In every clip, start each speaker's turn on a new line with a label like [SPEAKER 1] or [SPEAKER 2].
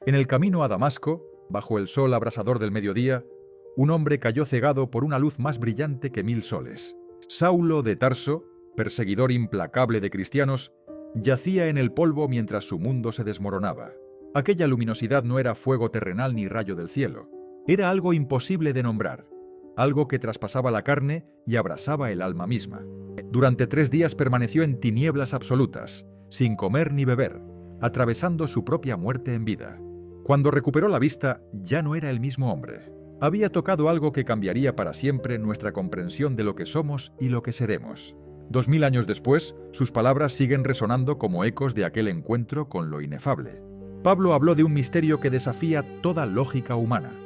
[SPEAKER 1] En el camino a Damasco, bajo el sol abrasador del mediodía, un hombre cayó cegado por una luz más brillante que 1000 soles. Saulo de Tarso, perseguidor implacable de cristianos, yacía en el polvo mientras su mundo se desmoronaba. Aquella luminosidad no era fuego terrenal ni rayo del cielo. Era algo imposible de nombrar, algo que traspasaba la carne y abrasaba el alma misma. Durante 3 días permaneció en tinieblas absolutas, sin comer ni beber, atravesando su propia muerte en vida. Cuando recuperó la vista, ya no era el mismo hombre. Había tocado algo que cambiaría para siempre nuestra comprensión de lo que somos y lo que seremos. 2000 años después, sus palabras siguen resonando como ecos de aquel encuentro con lo inefable. Pablo habló de un misterio que desafía toda lógica humana.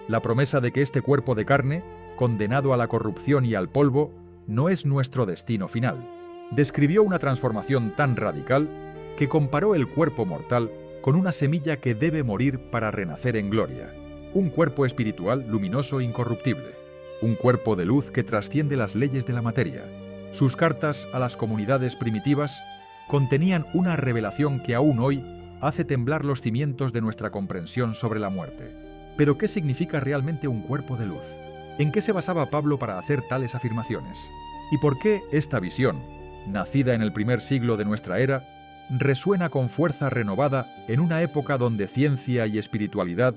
[SPEAKER 1] La promesa de que este cuerpo de carne, condenado a la corrupción y al polvo, no es nuestro destino final. Describió una transformación tan radical que comparó el cuerpo mortal con una semilla que debe morir para renacer en gloria. Un cuerpo espiritual luminoso e incorruptible. Un cuerpo de luz que trasciende las leyes de la materia. Sus cartas a las comunidades primitivas contenían una revelación que aún hoy hace temblar los cimientos de nuestra comprensión sobre la muerte. Pero ¿qué significa realmente un cuerpo de luz? ¿En qué se basaba Pablo para hacer tales afirmaciones? ¿Y por qué esta visión, nacida en el primer siglo de nuestra era, resuena con fuerza renovada en una época donde ciencia y espiritualidad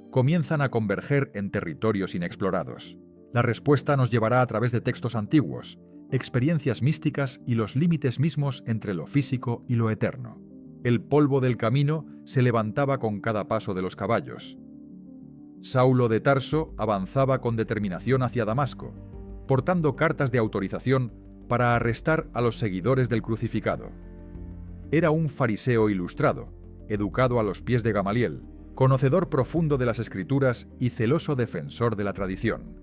[SPEAKER 1] comienzan a converger en territorios inexplorados? La respuesta nos llevará a través de textos antiguos, experiencias místicas y los límites mismos entre lo físico y lo eterno. El polvo del camino se levantaba con cada paso de los caballos. Saulo de Tarso avanzaba con determinación hacia Damasco, portando cartas de autorización para arrestar a los seguidores del crucificado. Era un fariseo ilustrado, educado a los pies de Gamaliel, conocedor profundo de las Escrituras y celoso defensor de la tradición.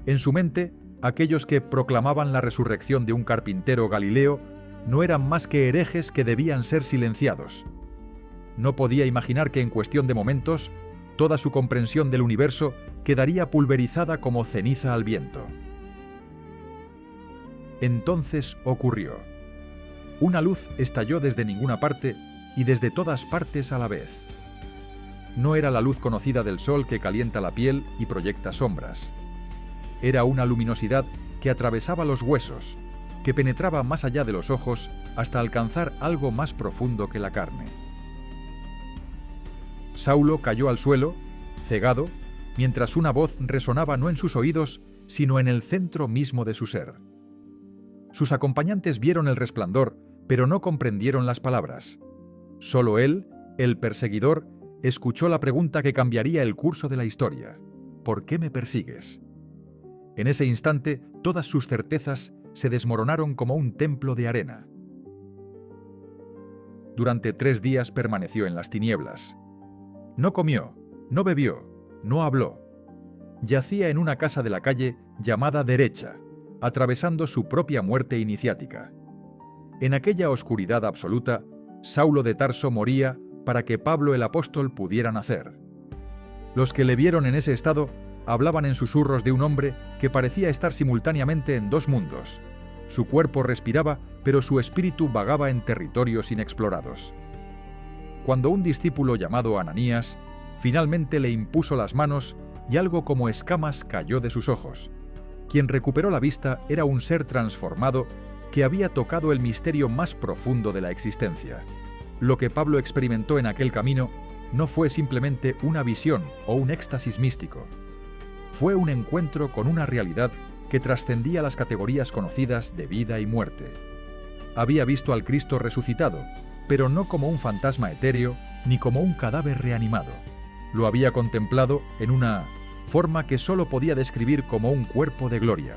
[SPEAKER 1] En su mente, aquellos que proclamaban la resurrección de un carpintero galileo no eran más que herejes que debían ser silenciados. No podía imaginar que en cuestión de momentos, toda su comprensión del universo quedaría pulverizada como ceniza al viento. Entonces ocurrió. Una luz estalló desde ninguna parte y desde todas partes a la vez. No era la luz conocida del sol que calienta la piel y proyecta sombras. Era una luminosidad que atravesaba los huesos, que penetraba más allá de los ojos hasta alcanzar algo más profundo que la carne. Saulo cayó al suelo, cegado, mientras una voz resonaba no en sus oídos, sino en el centro mismo de su ser. Sus acompañantes vieron el resplandor, pero no comprendieron las palabras. Solo él, el perseguidor, escuchó la pregunta que cambiaría el curso de la historia. ¿Por qué me persigues? En ese instante, todas sus certezas se desmoronaron como un templo de arena. Durante 3 días permaneció en las tinieblas. No comió, no bebió, no habló. Yacía en una casa de la calle llamada Derecha, atravesando su propia muerte iniciática. En aquella oscuridad absoluta, Saulo de Tarso moría para que Pablo el apóstol pudiera nacer. Los que le vieron en ese estado hablaban en susurros de un hombre que parecía estar simultáneamente en 2 mundos. Su cuerpo respiraba, pero su espíritu vagaba en territorios inexplorados. Cuando un discípulo llamado Ananías finalmente le impuso las manos y algo como escamas cayó de sus ojos. Quien recuperó la vista era un ser transformado que había tocado el misterio más profundo de la existencia. Lo que Pablo experimentó en aquel camino no fue simplemente una visión o un éxtasis místico. Fue un encuentro con una realidad que trascendía las categorías conocidas de vida y muerte. Había visto al Cristo resucitado, pero no como un fantasma etéreo ni como un cadáver reanimado. Lo había contemplado en una forma que solo podía describir como un cuerpo de gloria.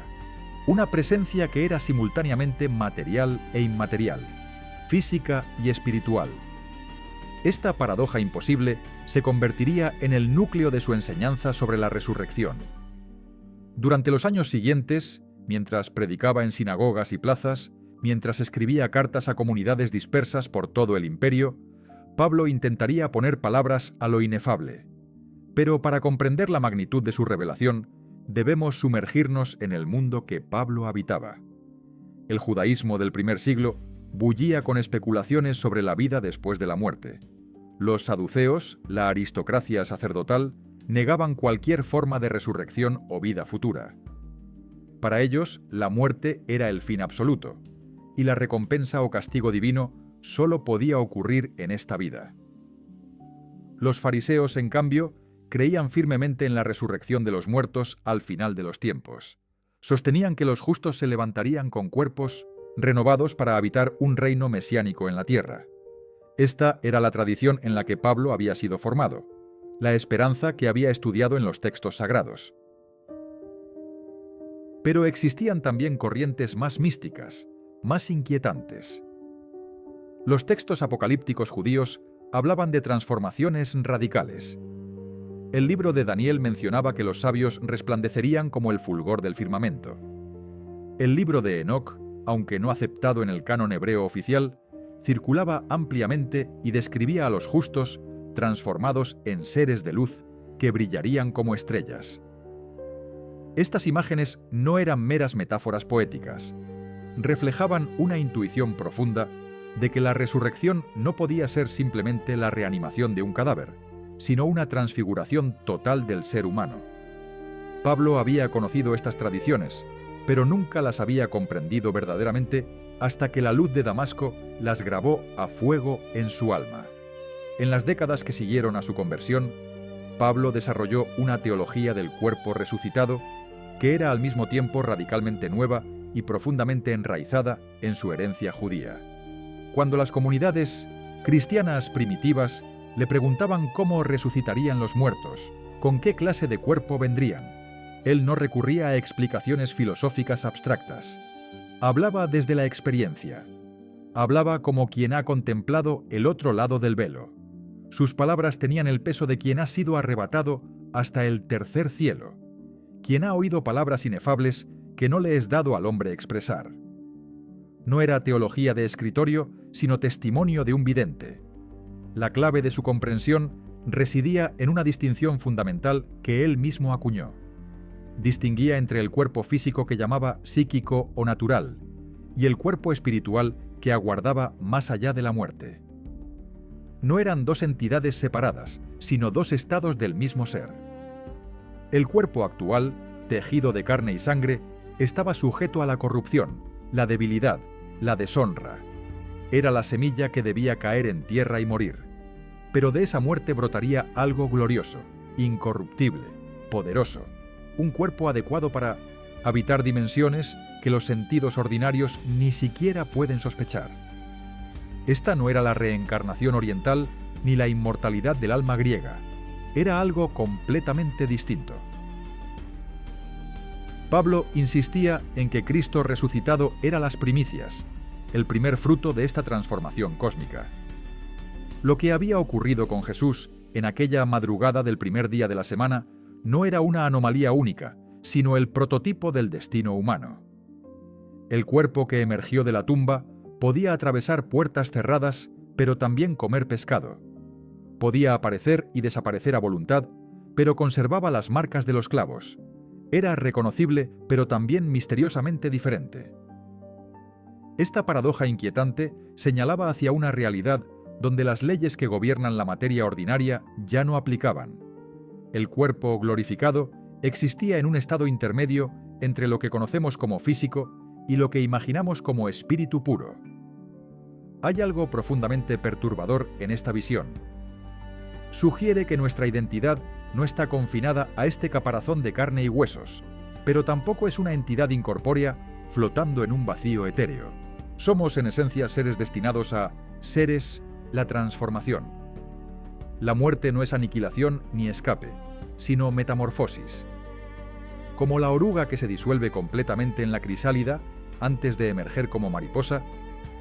[SPEAKER 1] Una presencia que era simultáneamente material e inmaterial, física y espiritual. Esta paradoja imposible se convertiría en el núcleo de su enseñanza sobre la resurrección. Durante los años siguientes, mientras predicaba en sinagogas y plazas, mientras escribía cartas a comunidades dispersas por todo el imperio, Pablo intentaría poner palabras a lo inefable. Pero para comprender la magnitud de su revelación, debemos sumergirnos en el mundo que Pablo habitaba. El judaísmo del primer siglo bullía con especulaciones sobre la vida después de la muerte. Los saduceos, la aristocracia sacerdotal, negaban cualquier forma de resurrección o vida futura. Para ellos, la muerte era el fin absoluto, y la recompensa o castigo divino solo podía ocurrir en esta vida. Los fariseos, en cambio, creían firmemente en la resurrección de los muertos al final de los tiempos. Sostenían que los justos se levantarían con cuerpos renovados para habitar un reino mesiánico en la tierra. Esta era la tradición en la que Pablo había sido formado, la esperanza que había estudiado en los textos sagrados. Pero existían también corrientes más místicas, más inquietantes. Los textos apocalípticos judíos hablaban de transformaciones radicales. El libro de Daniel mencionaba que los sabios resplandecerían como el fulgor del firmamento. El libro de Enoc, aunque no aceptado en el canon hebreo oficial, circulaba ampliamente y describía a los justos transformados en seres de luz que brillarían como estrellas. Estas imágenes no eran meras metáforas poéticas. Reflejaban una intuición profunda de que la resurrección no podía ser simplemente la reanimación de un cadáver, sino una transfiguración total del ser humano. Pablo había conocido estas tradiciones, pero nunca las había comprendido verdaderamente hasta que la luz de Damasco las grabó a fuego en su alma. En las décadas que siguieron a su conversión, Pablo desarrolló una teología del cuerpo resucitado que era al mismo tiempo radicalmente nueva y profundamente enraizada en su herencia judía. Cuando las comunidades cristianas primitivas le preguntaban cómo resucitarían los muertos, con qué clase de cuerpo vendrían, él no recurría a explicaciones filosóficas abstractas. Hablaba desde la experiencia. Hablaba como quien ha contemplado el otro lado del velo. Sus palabras tenían el peso de quien ha sido arrebatado hasta el tercer cielo, quien ha oído palabras inefables que no le es dado al hombre expresar. No era teología de escritorio, sino testimonio de un vidente. La clave de su comprensión residía en una distinción fundamental que él mismo acuñó. Distinguía entre el cuerpo físico que llamaba psíquico o natural y el cuerpo espiritual que aguardaba más allá de la muerte. No eran dos entidades separadas, sino dos estados del mismo ser. El cuerpo actual, tejido de carne y sangre, estaba sujeto a la corrupción, la debilidad, la deshonra. Era la semilla que debía caer en tierra y morir. Pero de esa muerte brotaría algo glorioso, incorruptible, poderoso, un cuerpo adecuado para habitar dimensiones que los sentidos ordinarios ni siquiera pueden sospechar. Esta no era la reencarnación oriental ni la inmortalidad del alma griega. Era algo completamente distinto. Pablo insistía en que Cristo resucitado era las primicias, el primer fruto de esta transformación cósmica. Lo que había ocurrido con Jesús en aquella madrugada del primer día de la semana no era una anomalía única, sino el prototipo del destino humano. El cuerpo que emergió de la tumba podía atravesar puertas cerradas, pero también comer pescado. Podía aparecer y desaparecer a voluntad, pero conservaba las marcas de los clavos. Era reconocible, pero también misteriosamente diferente. Esta paradoja inquietante señalaba hacia una realidad donde las leyes que gobiernan la materia ordinaria ya no aplicaban. El cuerpo glorificado existía en un estado intermedio entre lo que conocemos como físico y lo que imaginamos como espíritu puro. Hay algo profundamente perturbador en esta visión. Sugiere que nuestra identidad no está confinada a este caparazón de carne y huesos, pero tampoco es una entidad incorpórea flotando en un vacío etéreo. Somos en esencia seres destinados a seres la transformación. La muerte no es aniquilación ni escape, sino metamorfosis. Como la oruga que se disuelve completamente en la crisálida antes de emerger como mariposa,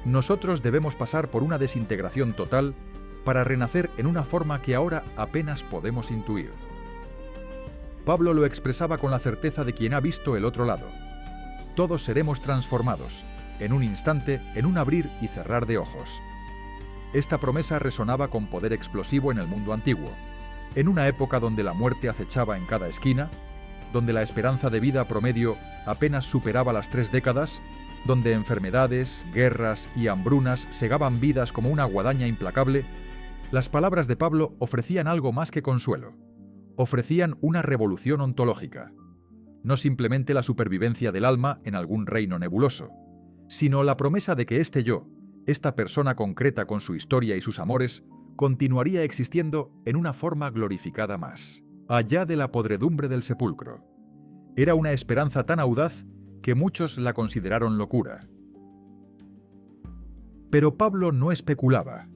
[SPEAKER 1] nosotros debemos pasar por una desintegración total para renacer en una forma que ahora apenas podemos intuir. Pablo lo expresaba con la certeza de quien ha visto el otro lado. Todos seremos transformados, en un instante, en un abrir y cerrar de ojos. Esta promesa resonaba con poder explosivo en el mundo antiguo, en una época donde la muerte acechaba en cada esquina, donde la esperanza de vida promedio apenas superaba las 3 décadas, donde enfermedades, guerras y hambrunas segaban vidas como una guadaña implacable. Las palabras de Pablo ofrecían algo más que consuelo. Ofrecían una revolución ontológica. No simplemente la supervivencia del alma en algún reino nebuloso, sino la promesa de que este yo, esta persona concreta con su historia y sus amores, continuaría existiendo en una forma glorificada más, allá de la podredumbre del sepulcro. Era una esperanza tan audaz que muchos la consideraron locura. Pero Pablo no especulaba,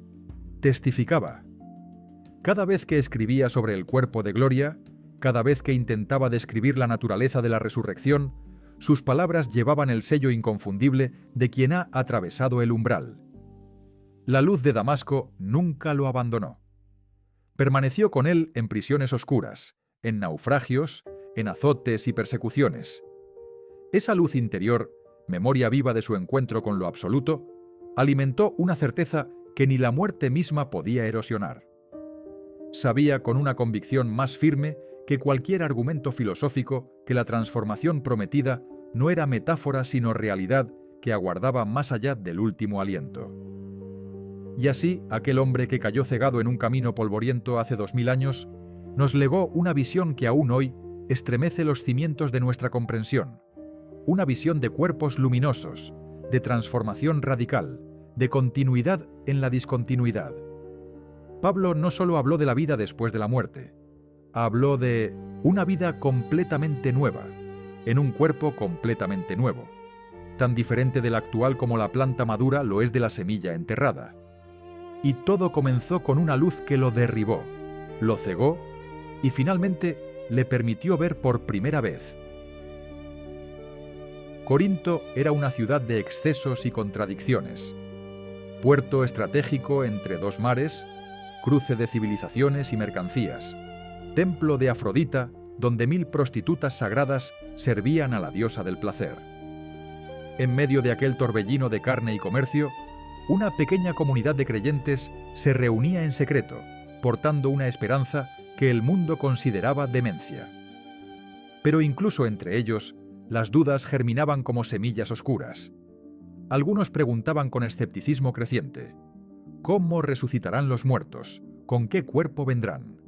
[SPEAKER 1] testificaba. Cada vez que escribía sobre el cuerpo de gloria, cada vez que intentaba describir la naturaleza de la resurrección, sus palabras llevaban el sello inconfundible de quien ha atravesado el umbral. La luz de Damasco nunca lo abandonó. Permaneció con él en prisiones oscuras, en naufragios, en azotes y persecuciones. Esa luz interior, memoria viva de su encuentro con lo absoluto, alimentó una certeza que ni la muerte misma podía erosionar. Sabía con una convicción más firme que cualquier argumento filosófico que la transformación prometida no era metáfora sino realidad que aguardaba más allá del último aliento. Y así, aquel hombre que cayó cegado en un camino polvoriento hace 2000 años, nos legó una visión que aún hoy estremece los cimientos de nuestra comprensión. Una visión de cuerpos luminosos, de transformación radical, de continuidad en la discontinuidad. Pablo no solo habló de la vida después de la muerte, habló de una vida completamente nueva, en un cuerpo completamente nuevo, tan diferente del actual como la planta madura lo es de la semilla enterrada. Y todo comenzó con una luz que lo derribó, lo cegó y finalmente le permitió ver por primera vez. Corinto era una ciudad de excesos y contradicciones. Puerto estratégico entre dos mares, cruce de civilizaciones y mercancías, templo de Afrodita donde 1000 prostitutas sagradas servían a la diosa del placer. En medio de aquel torbellino de carne y comercio, una pequeña comunidad de creyentes se reunía en secreto, portando una esperanza que el mundo consideraba demencia. Pero incluso entre ellos, las dudas germinaban como semillas oscuras. Algunos preguntaban con escepticismo creciente: ¿cómo resucitarán los muertos? ¿Con qué cuerpo vendrán?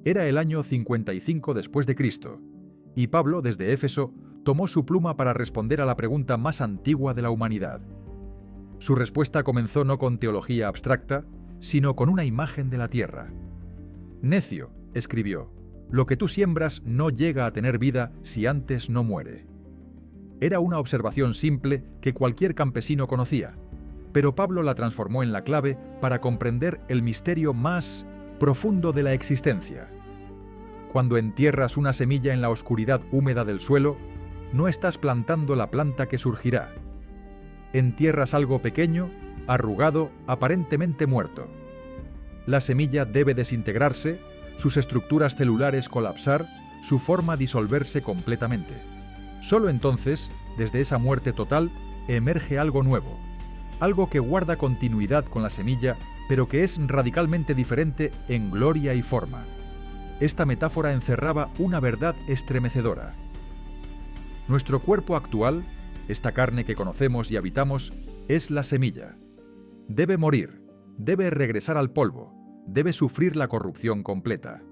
[SPEAKER 1] Era el año 55 después de Cristo, y Pablo, desde Éfeso, tomó su pluma para responder a la pregunta más antigua de la humanidad. Su respuesta comenzó no con teología abstracta, sino con una imagen de la tierra. «Necio», escribió, «lo que tú siembras no llega a tener vida si antes no muere». Era una observación simple que cualquier campesino conocía, pero Pablo la transformó en la clave para comprender el misterio más profundo de la existencia. Cuando entierras una semilla en la oscuridad húmeda del suelo, no estás plantando la planta que surgirá. Entierras algo pequeño, arrugado, aparentemente muerto. La semilla debe desintegrarse, sus estructuras celulares colapsar, su forma disolverse completamente. Solo entonces, desde esa muerte total, emerge algo nuevo, algo que guarda continuidad con la semilla, pero que es radicalmente diferente en gloria y forma. Esta metáfora encerraba una verdad estremecedora. Nuestro cuerpo actual, esta carne que conocemos y habitamos, es la semilla. Debe morir, debe regresar al polvo, debe sufrir la corrupción completa.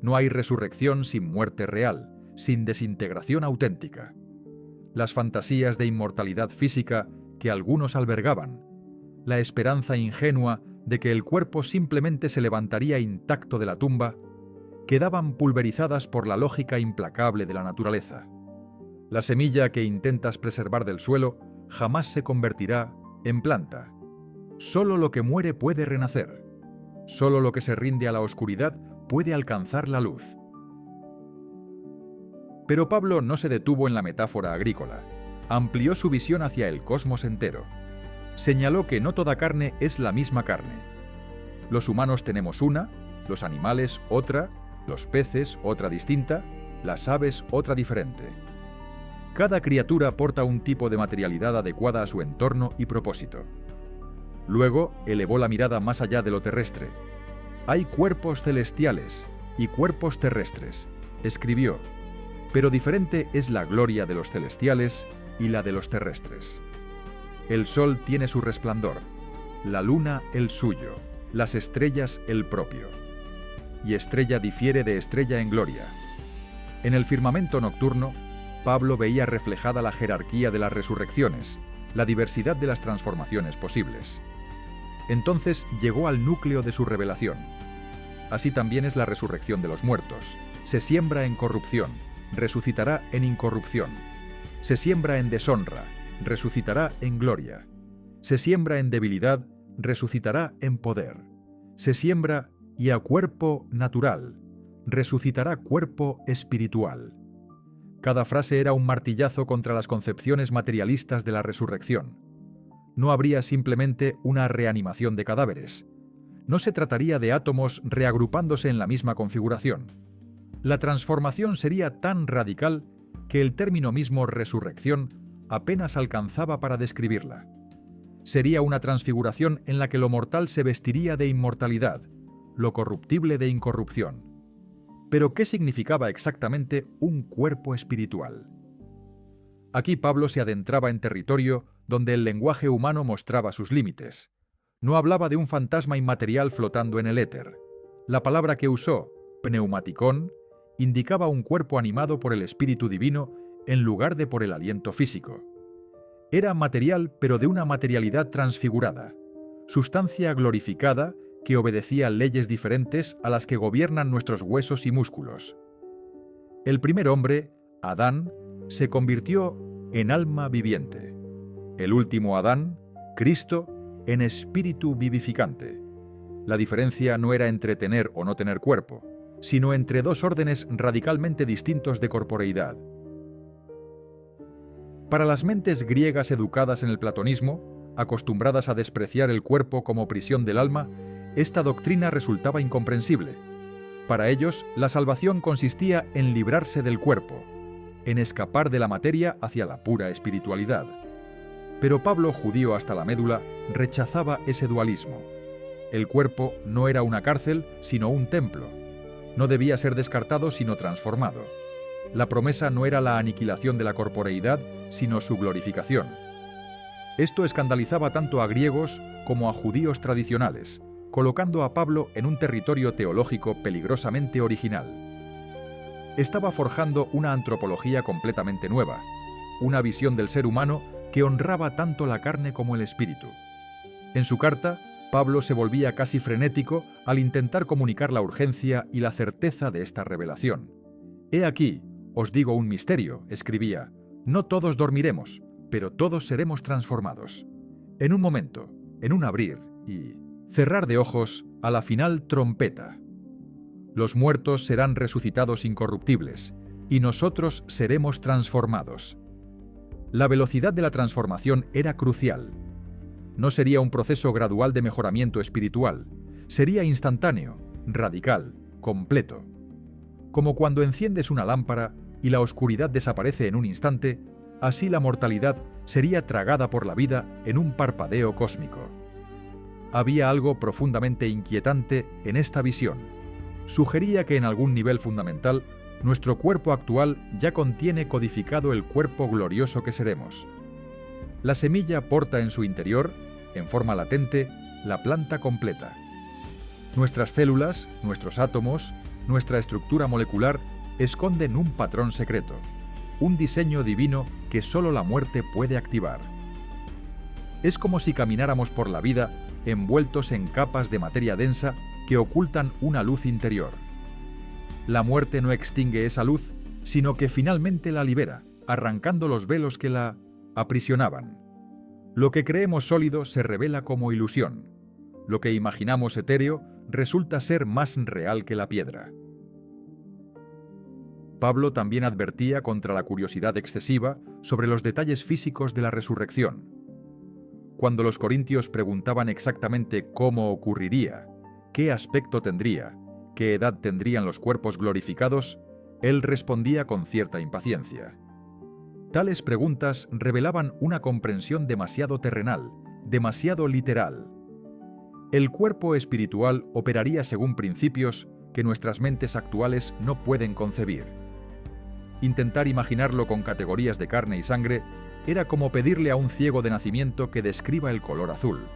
[SPEAKER 1] No hay resurrección sin muerte real, sin desintegración auténtica. Las fantasías de inmortalidad física que algunos albergaban, la esperanza ingenua de que el cuerpo simplemente se levantaría intacto de la tumba, quedaban pulverizadas por la lógica implacable de la naturaleza. La semilla que intentas preservar del suelo jamás se convertirá en planta. Solo lo que muere puede renacer. Solo lo que se rinde a la oscuridad puede alcanzar la luz. Pero Pablo no se detuvo en la metáfora agrícola. Amplió su visión hacia el cosmos entero. Señaló que no toda carne es la misma carne. Los humanos tenemos una, los animales otra, los peces otra distinta, las aves otra diferente. Cada criatura porta un tipo de materialidad adecuada a su entorno y propósito. Luego elevó la mirada más allá de lo terrestre. Hay cuerpos celestiales y cuerpos terrestres, escribió, pero diferente es la gloria de los celestiales y la de los terrestres. El sol tiene su resplandor, la luna el suyo, las estrellas el propio. Y estrella difiere de estrella en gloria. En el firmamento nocturno, Pablo veía reflejada la jerarquía de las resurrecciones, la diversidad de las transformaciones posibles. Entonces llegó al núcleo de su revelación. Así también es la resurrección de los muertos. Se siembra en corrupción, resucitará en incorrupción. Se siembra en deshonra, resucitará en gloria. Se siembra en debilidad, resucitará en poder. Se siembra y a cuerpo natural, resucitará cuerpo espiritual. Cada frase era un martillazo contra las concepciones materialistas de la resurrección. No habría simplemente una reanimación de cadáveres. No se trataría de átomos reagrupándose en la misma configuración. La transformación sería tan radical que el término mismo resurrección apenas alcanzaba para describirla. Sería una transfiguración en la que lo mortal se vestiría de inmortalidad, lo corruptible de incorrupción. Pero ¿qué significaba exactamente un cuerpo espiritual? Aquí Pablo se adentraba en territorio donde el lenguaje humano mostraba sus límites. No hablaba de un fantasma inmaterial flotando en el éter. La palabra que usó, pneumaticón, indicaba un cuerpo animado por el Espíritu Divino en lugar de por el aliento físico. Era material, pero de una materialidad transfigurada, sustancia glorificada que obedecía leyes diferentes a las que gobiernan nuestros huesos y músculos. El primer hombre, Adán, se convirtió en alma viviente. El último Adán, Cristo, en espíritu vivificante. La diferencia no era entre tener o no tener cuerpo, sino entre dos órdenes radicalmente distintos de corporeidad. Para las mentes griegas educadas en el platonismo, acostumbradas a despreciar el cuerpo como prisión del alma, esta doctrina resultaba incomprensible. Para ellos, la salvación consistía en librarse del cuerpo, en escapar de la materia hacia la pura espiritualidad. Pero Pablo, judío hasta la médula, rechazaba ese dualismo. El cuerpo no era una cárcel, sino un templo. No debía ser descartado, sino transformado. La promesa no era la aniquilación de la corporeidad, sino su glorificación. Esto escandalizaba tanto a griegos como a judíos tradicionales, colocando a Pablo en un territorio teológico peligrosamente original. Estaba forjando una antropología completamente nueva, una visión del ser humano que honraba tanto la carne como el espíritu. En su carta, Pablo se volvía casi frenético al intentar comunicar la urgencia y la certeza de esta revelación. «He aquí, os digo un misterio», escribía, «no todos dormiremos, pero todos seremos transformados. En un momento, en un abrir y cerrar de ojos, a la final trompeta. Los muertos serán resucitados incorruptibles, y nosotros seremos transformados». La velocidad de la transformación era crucial. No sería un proceso gradual de mejoramiento espiritual, sería instantáneo, radical, completo. Como cuando enciendes una lámpara y la oscuridad desaparece en un instante, así la mortalidad sería tragada por la vida en un parpadeo cósmico. Había algo profundamente inquietante en esta visión. Sugería que en algún nivel fundamental, nuestro cuerpo actual ya contiene codificado el cuerpo glorioso que seremos. La semilla porta en su interior, en forma latente, la planta completa. Nuestras células, nuestros átomos, nuestra estructura molecular esconden un patrón secreto, un diseño divino que solo la muerte puede activar. Es como si camináramos por la vida envueltos en capas de materia densa que ocultan una luz interior. La muerte no extingue esa luz, sino que finalmente la libera, arrancando los velos que la aprisionaban. Lo que creemos sólido se revela como ilusión. Lo que imaginamos etéreo resulta ser más real que la piedra. Pablo también advertía contra la curiosidad excesiva sobre los detalles físicos de la resurrección. Cuando los corintios preguntaban exactamente cómo ocurriría, qué aspecto tendría, qué edad tendrían los cuerpos glorificados, él respondía con cierta impaciencia. Tales preguntas revelaban una comprensión demasiado terrenal, demasiado literal. El cuerpo espiritual operaría según principios que nuestras mentes actuales no pueden concebir. Intentar imaginarlo con categorías de carne y sangre era como pedirle a un ciego de nacimiento que describa el color azul.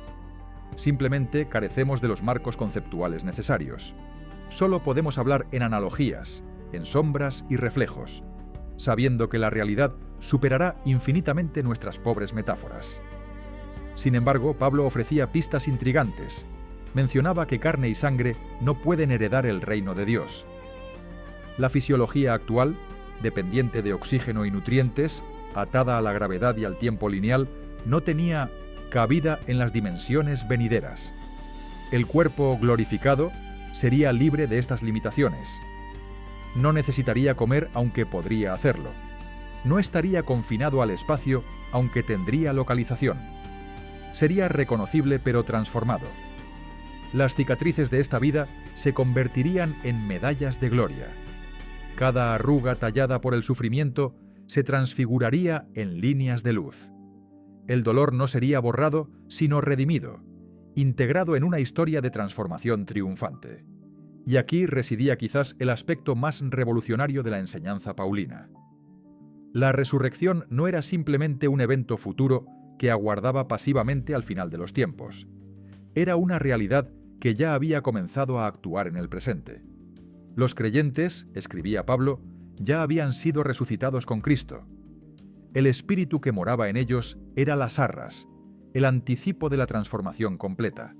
[SPEAKER 1] Simplemente carecemos de los marcos conceptuales necesarios. Solo podemos hablar en analogías, en sombras y reflejos, sabiendo que la realidad superará infinitamente nuestras pobres metáforas. Sin embargo, Pablo ofrecía pistas intrigantes. Mencionaba que carne y sangre no pueden heredar el reino de Dios. La fisiología actual, dependiente de oxígeno y nutrientes, atada a la gravedad y al tiempo lineal, no tenía cabida en las dimensiones venideras. El cuerpo glorificado sería libre de estas limitaciones. No necesitaría comer aunque podría hacerlo. No estaría confinado al espacio aunque tendría localización. Sería reconocible pero transformado. Las cicatrices de esta vida se convertirían en medallas de gloria. Cada arruga tallada por el sufrimiento se transfiguraría en líneas de luz. El dolor no sería borrado, sino redimido, integrado en una historia de transformación triunfante. Y aquí residía quizás el aspecto más revolucionario de la enseñanza paulina. La resurrección no era simplemente un evento futuro que aguardaba pasivamente al final de los tiempos. Era una realidad que ya había comenzado a actuar en el presente. Los creyentes, escribía Pablo, ya habían sido resucitados con Cristo. El espíritu que moraba en ellos era las arras, el anticipo de la transformación completa.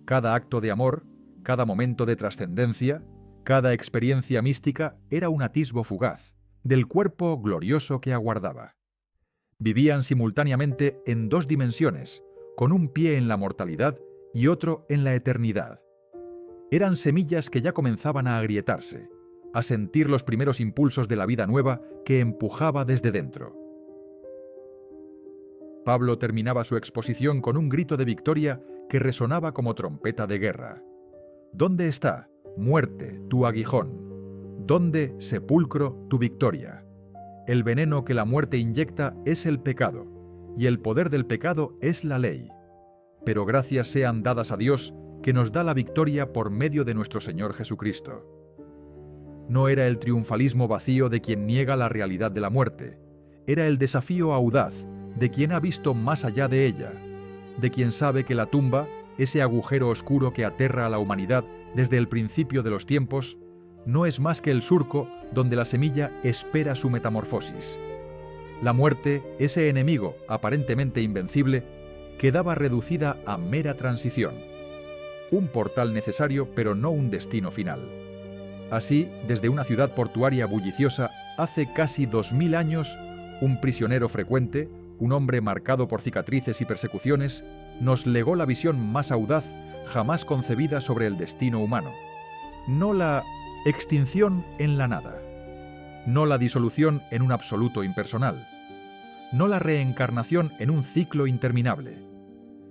[SPEAKER 1] Cada acto de amor, cada momento de trascendencia, cada experiencia mística era un atisbo fugaz del cuerpo glorioso que aguardaba. Vivían simultáneamente en dos dimensiones, con un pie en la mortalidad y otro en la eternidad. Eran semillas que ya comenzaban a agrietarse, a sentir los primeros impulsos de la vida nueva que empujaba desde dentro. Pablo terminaba su exposición con un grito de victoria que resonaba como trompeta de guerra. ¿Dónde está, muerte, tu aguijón? ¿Dónde, sepulcro, tu victoria? El veneno que la muerte inyecta es el pecado, y el poder del pecado es la ley. Pero gracias sean dadas a Dios, que nos da la victoria por medio de nuestro Señor Jesucristo. No era el triunfalismo vacío de quien niega la realidad de la muerte, era el desafío audaz de quien ha visto más allá de ella, de quien sabe que la tumba, ese agujero oscuro que aterra a la humanidad desde el principio de los tiempos, no es más que el surco donde la semilla espera su metamorfosis. La muerte, ese enemigo aparentemente invencible, quedaba reducida a mera transición. Un portal necesario, pero no un destino final. Así, desde una ciudad portuaria bulliciosa, hace casi 2000 años, un prisionero frecuente, un hombre marcado por cicatrices y persecuciones, nos legó la visión más audaz jamás concebida sobre el destino humano. No la extinción en la nada, no la disolución en un absoluto impersonal, no la reencarnación en un ciclo interminable,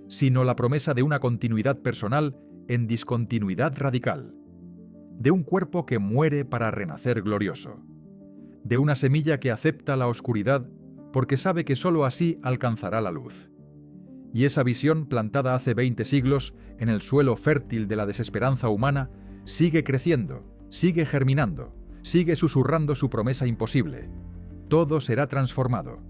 [SPEAKER 1] sino la promesa de una continuidad personal en discontinuidad radical, de un cuerpo que muere para renacer glorioso, de una semilla que acepta la oscuridad porque sabe que sólo así alcanzará la luz. Y esa visión, plantada hace 20 siglos en el suelo fértil de la desesperanza humana, sigue creciendo, sigue germinando, sigue susurrando su promesa imposible. Todo será transformado.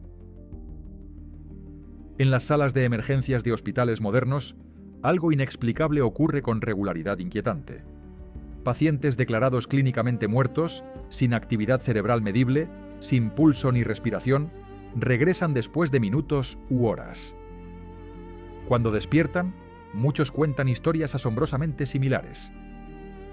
[SPEAKER 1] En las salas de emergencias de hospitales modernos, algo inexplicable ocurre con regularidad inquietante. Pacientes declarados clínicamente muertos, sin actividad cerebral medible, sin pulso ni respiración, regresan después de minutos u horas. Cuando despiertan, muchos cuentan historias asombrosamente similares.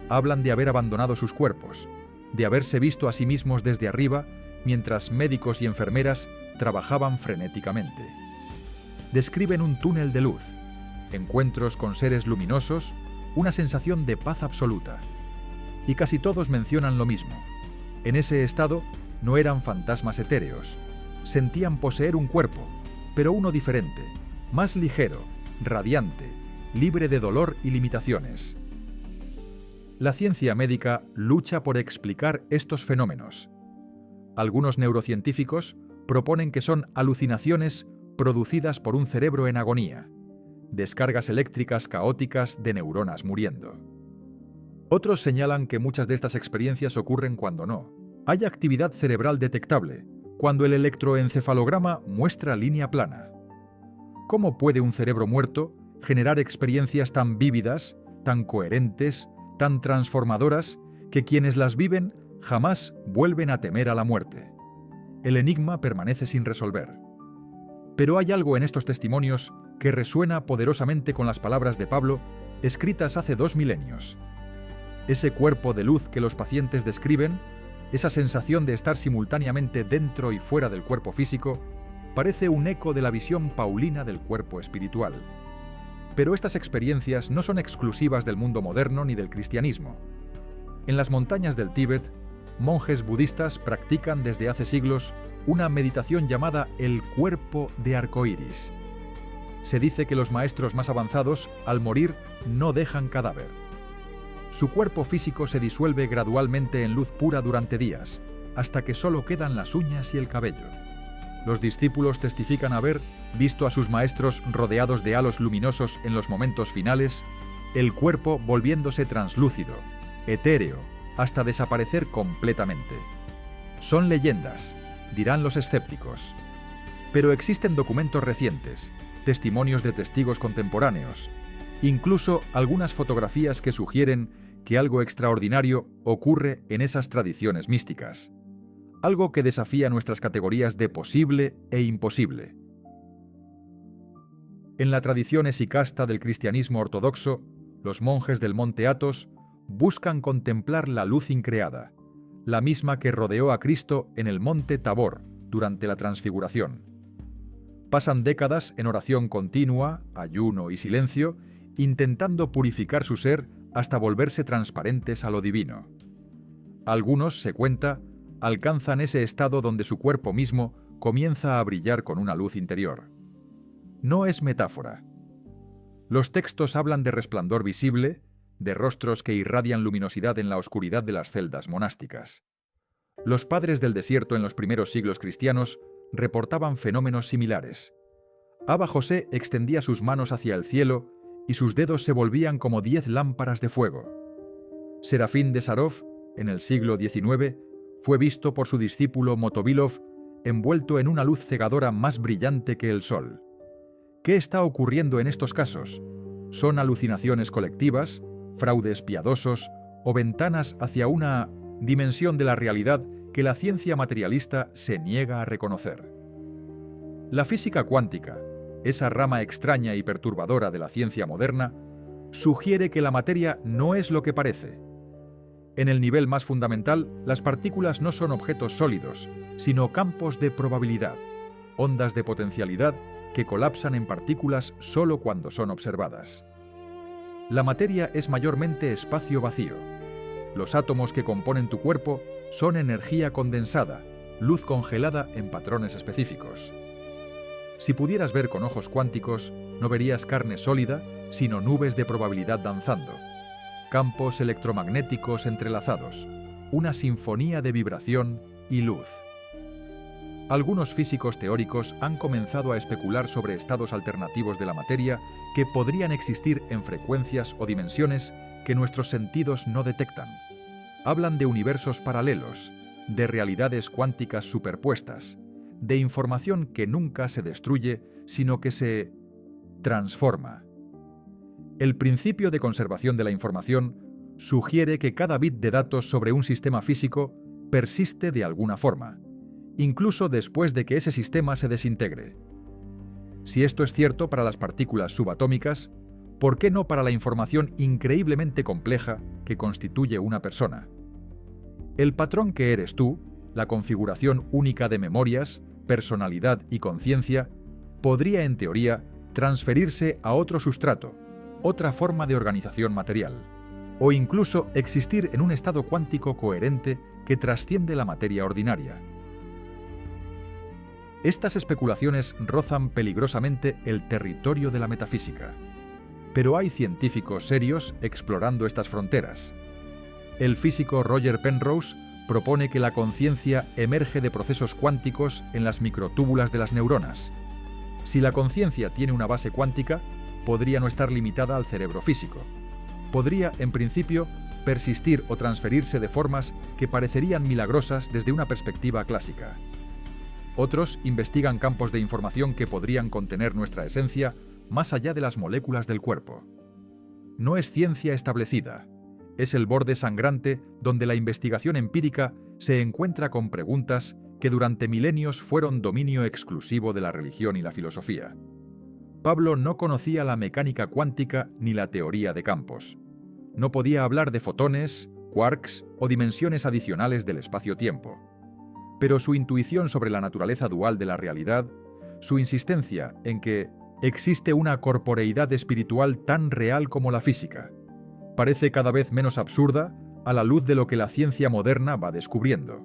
[SPEAKER 1] Hablan de haber abandonado sus cuerpos, de haberse visto a sí mismos desde arriba, mientras médicos y enfermeras trabajaban frenéticamente. Describen un túnel de luz, encuentros con seres luminosos, una sensación de paz absoluta. Y casi todos mencionan lo mismo. En ese estado no eran fantasmas etéreos, sentían poseer un cuerpo, pero uno diferente, más ligero, radiante, libre de dolor y limitaciones. La ciencia médica lucha por explicar estos fenómenos. Algunos neurocientíficos proponen que son alucinaciones producidas por un cerebro en agonía, descargas eléctricas caóticas de neuronas muriendo. Otros señalan que muchas de estas experiencias ocurren cuando no hay actividad cerebral detectable, cuando el electroencefalograma muestra línea plana. ¿Cómo puede un cerebro muerto, generar experiencias tan vívidas, tan coherentes, tan transformadoras, que quienes las viven jamás vuelven a temer a la muerte. El enigma permanece sin resolver. Pero hay algo en estos testimonios que resuena poderosamente con las palabras de Pablo, escritas hace 2 milenios. Ese cuerpo de luz que los pacientes describen, esa sensación de estar simultáneamente dentro y fuera del cuerpo físico, parece un eco de la visión paulina del cuerpo espiritual. Pero estas experiencias no son exclusivas del mundo moderno ni del cristianismo. En las montañas del Tíbet, monjes budistas practican desde hace siglos una meditación llamada el cuerpo de arcoíris. Se dice que los maestros más avanzados, al morir, no dejan cadáver. Su cuerpo físico se disuelve gradualmente en luz pura durante días, hasta que solo quedan las uñas y el cabello. Los discípulos testifican haber visto a sus maestros rodeados de halos luminosos en los momentos finales, el cuerpo volviéndose translúcido, etéreo, hasta desaparecer completamente. Son leyendas, dirán los escépticos. Pero existen documentos recientes, testimonios de testigos contemporáneos, incluso algunas fotografías que sugieren que algo extraordinario ocurre en esas tradiciones místicas. Algo que desafía nuestras categorías de posible e imposible. En la tradición esicasta del cristianismo ortodoxo, los monjes del monte Athos buscan contemplar la luz increada, la misma que rodeó a Cristo en el monte Tabor durante la transfiguración. Pasan décadas en oración continua, ayuno y silencio, intentando purificar su ser hasta volverse transparentes a lo divino. Algunos, se cuenta, alcanzan ese estado donde su cuerpo mismo comienza a brillar con una luz interior. No es metáfora. Los textos hablan de resplandor visible, de rostros que irradian luminosidad en la oscuridad de las celdas monásticas. Los padres del desierto en los primeros siglos cristianos reportaban fenómenos similares. Abba José extendía sus manos hacia el cielo y sus dedos se volvían como 10 lámparas de fuego. Serafín de Sarov, en el siglo XIX, fue visto por su discípulo Motovilov envuelto en una luz cegadora más brillante que el sol. ¿Qué está ocurriendo en estos casos? ¿Son alucinaciones colectivas, fraudes piadosos o ventanas hacia una dimensión de la realidad que la ciencia materialista se niega a reconocer? La física cuántica, esa rama extraña y perturbadora de la ciencia moderna, sugiere que la materia no es lo que parece. En el nivel más fundamental, las partículas no son objetos sólidos, sino campos de probabilidad, ondas de potencialidad que colapsan en partículas solo cuando son observadas. La materia es mayormente espacio vacío. Los átomos que componen tu cuerpo son energía condensada, luz congelada en patrones específicos. Si pudieras ver con ojos cuánticos, no verías carne sólida, sino nubes de probabilidad danzando, campos electromagnéticos entrelazados, una sinfonía de vibración y luz. Algunos físicos teóricos han comenzado a especular sobre estados alternativos de la materia que podrían existir en frecuencias o dimensiones que nuestros sentidos no detectan. Hablan de universos paralelos, de realidades cuánticas superpuestas, de información que nunca se destruye, sino que se transforma. El principio de conservación de la información sugiere que cada bit de datos sobre un sistema físico persiste de alguna forma, incluso después de que ese sistema se desintegre. Si esto es cierto para las partículas subatómicas, ¿por qué no para la información increíblemente compleja que constituye una persona? El patrón que eres tú, la configuración única de memorias, personalidad y conciencia, podría en teoría transferirse a otro sustrato, otra forma de organización material, o incluso existir en un estado cuántico coherente que trasciende la materia ordinaria. Estas especulaciones rozan peligrosamente el territorio de la metafísica, pero hay científicos serios explorando estas fronteras. El físico Roger Penrose propone que la conciencia emerge de procesos cuánticos en las microtúbulas de las neuronas. Si la conciencia tiene una base cuántica, podría no estar limitada al cerebro físico. Podría, en principio, persistir o transferirse de formas que parecerían milagrosas desde una perspectiva clásica. Otros investigan campos de información que podrían contener nuestra esencia más allá de las moléculas del cuerpo. No es ciencia establecida, es el borde sangrante donde la investigación empírica se encuentra con preguntas que durante milenios fueron dominio exclusivo de la religión y la filosofía. Pablo no conocía la mecánica cuántica ni la teoría de campos. No podía hablar de fotones, quarks o dimensiones adicionales del espacio-tiempo. Pero su intuición sobre la naturaleza dual de la realidad, su insistencia en que existe una corporeidad espiritual tan real como la física, parece cada vez menos absurda a la luz de lo que la ciencia moderna va descubriendo.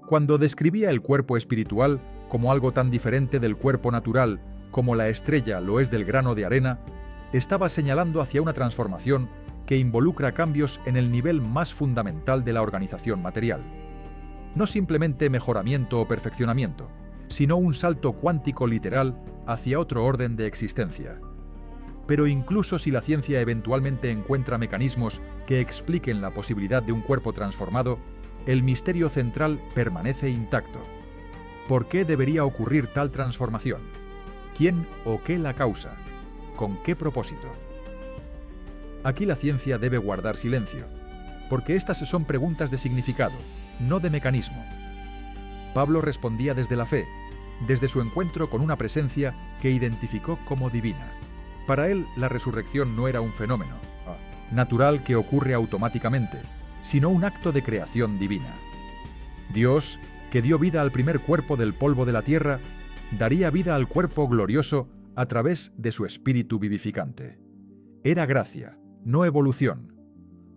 [SPEAKER 1] Cuando describía el cuerpo espiritual como algo tan diferente del cuerpo natural como la estrella lo es del grano de arena, estaba señalando hacia una transformación que involucra cambios en el nivel más fundamental de la organización material. No simplemente mejoramiento o perfeccionamiento, sino un salto cuántico literal hacia otro orden de existencia. Pero incluso si la ciencia eventualmente encuentra mecanismos que expliquen la posibilidad de un cuerpo transformado, el misterio central permanece intacto. ¿Por qué debería ocurrir tal transformación? ¿Quién o qué la causa? ¿Con qué propósito? Aquí la ciencia debe guardar silencio, porque estas son preguntas de significado, no de mecanismo. Pablo respondía desde la fe, desde su encuentro con una presencia que identificó como divina. Para él, la resurrección no era un fenómeno natural que ocurre automáticamente, sino un acto de creación divina. Dios, que dio vida al primer cuerpo del polvo de la tierra, daría vida al cuerpo glorioso a través de su espíritu vivificante. Era gracia, no evolución,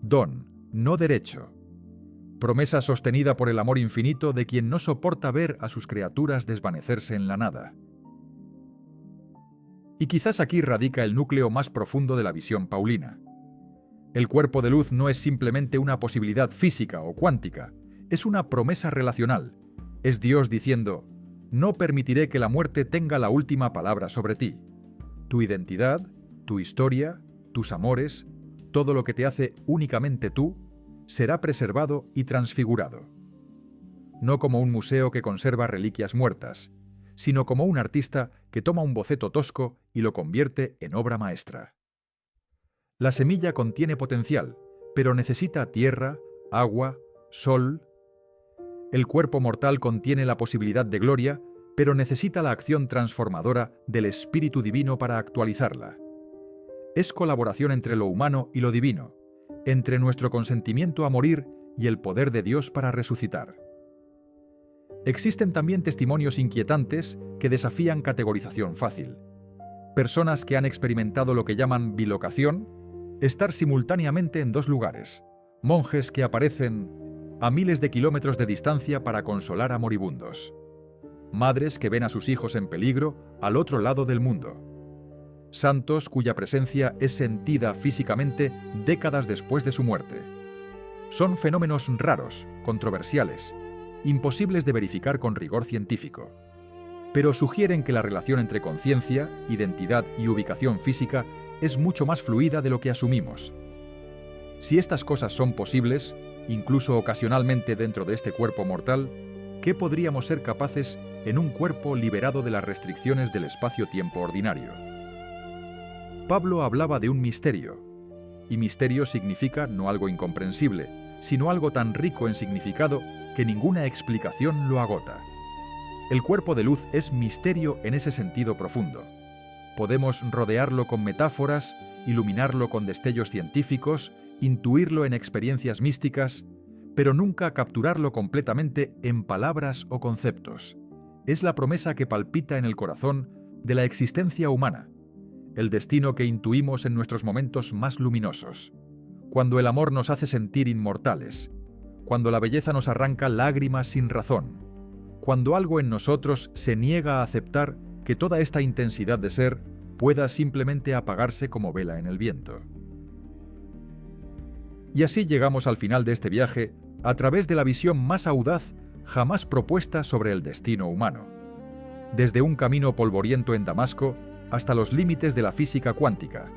[SPEAKER 1] don, no derecho, promesa sostenida por el amor infinito de quien no soporta ver a sus criaturas desvanecerse en la nada. Y quizás aquí radica el núcleo más profundo de la visión paulina. El cuerpo de luz no es simplemente una posibilidad física o cuántica, es una promesa relacional. Es Dios diciendo: no permitiré que la muerte tenga la última palabra sobre ti. Tu identidad, tu historia, tus amores, todo lo que te hace únicamente tú, será preservado y transfigurado. No como un museo que conserva reliquias muertas, sino como un artista que toma un boceto tosco y lo convierte en obra maestra. La semilla contiene potencial, pero necesita tierra, agua, sol. El cuerpo mortal contiene la posibilidad de gloria, pero necesita la acción transformadora del Espíritu Divino para actualizarla. Es colaboración entre lo humano y lo divino, entre nuestro consentimiento a morir y el poder de Dios para resucitar. Existen también testimonios inquietantes que desafían categorización fácil. Personas que han experimentado lo que llaman bilocación, estar simultáneamente en dos lugares. Monjes que aparecen a miles de kilómetros de distancia para consolar a moribundos. Madres que ven a sus hijos en peligro al otro lado del mundo. Santos cuya presencia es sentida físicamente décadas después de su muerte. Son fenómenos raros, controversiales, imposibles de verificar con rigor científico, pero sugieren que la relación entre conciencia, identidad y ubicación física es mucho más fluida de lo que asumimos. Si estas cosas son posibles, incluso ocasionalmente dentro de este cuerpo mortal, ¿qué podríamos ser capaces en un cuerpo liberado de las restricciones del espacio-tiempo ordinario? Pablo hablaba de un misterio, y misterio significa no algo incomprensible, sino algo tan rico en significado que ninguna explicación lo agota. El cuerpo de luz es misterio en ese sentido profundo. Podemos rodearlo con metáforas, iluminarlo con destellos científicos, intuirlo en experiencias místicas, pero nunca capturarlo completamente en palabras o conceptos. Es la promesa que palpita en el corazón de la existencia humana, el destino que intuimos en nuestros momentos más luminosos, cuando el amor nos hace sentir inmortales, cuando la belleza nos arranca lágrimas sin razón, cuando algo en nosotros se niega a aceptar que toda esta intensidad de ser pueda simplemente apagarse como vela en el viento. Y así llegamos al final de este viaje a través de la visión más audaz jamás propuesta sobre el destino humano. Desde un camino polvoriento en Damasco hasta los límites de la física cuántica,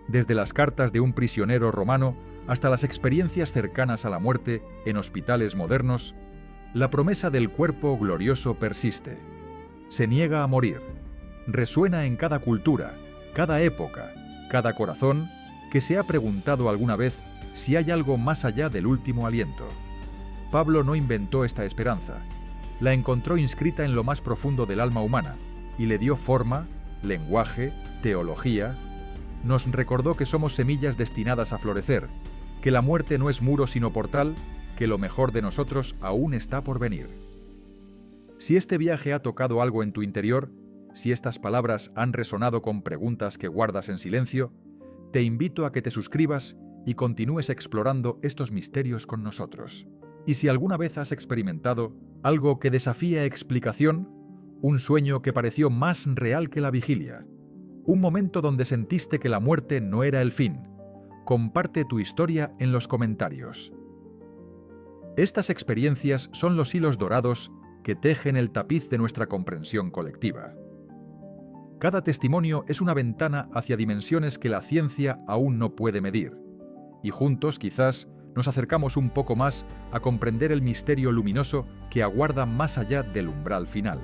[SPEAKER 1] desde las cartas de un prisionero romano hasta las experiencias cercanas a la muerte en hospitales modernos, la promesa del cuerpo glorioso persiste. Se niega a morir, resuena en cada cultura, cada época, cada corazón que se ha preguntado alguna vez si hay algo más allá del último aliento. Pablo no inventó esta esperanza, la encontró inscrita en lo más profundo del alma humana y le dio forma, lenguaje, teología. Nos recordó que somos semillas destinadas a florecer, que la muerte no es muro sino portal, que lo mejor de nosotros aún está por venir. Si este viaje ha tocado algo en tu interior, si estas palabras han resonado con preguntas que guardas en silencio, te invito a que te suscribas y continúes explorando estos misterios con nosotros. Y si alguna vez has experimentado algo que desafía explicación, un sueño que pareció más real que la vigilia, un momento donde sentiste que la muerte no era el fin, comparte tu historia en los comentarios. Estas experiencias son los hilos dorados que tejen el tapiz de nuestra comprensión colectiva. Cada testimonio es una ventana hacia dimensiones que la ciencia aún no puede medir, y juntos quizás nos acercamos un poco más a comprender el misterio luminoso que aguarda más allá del umbral final.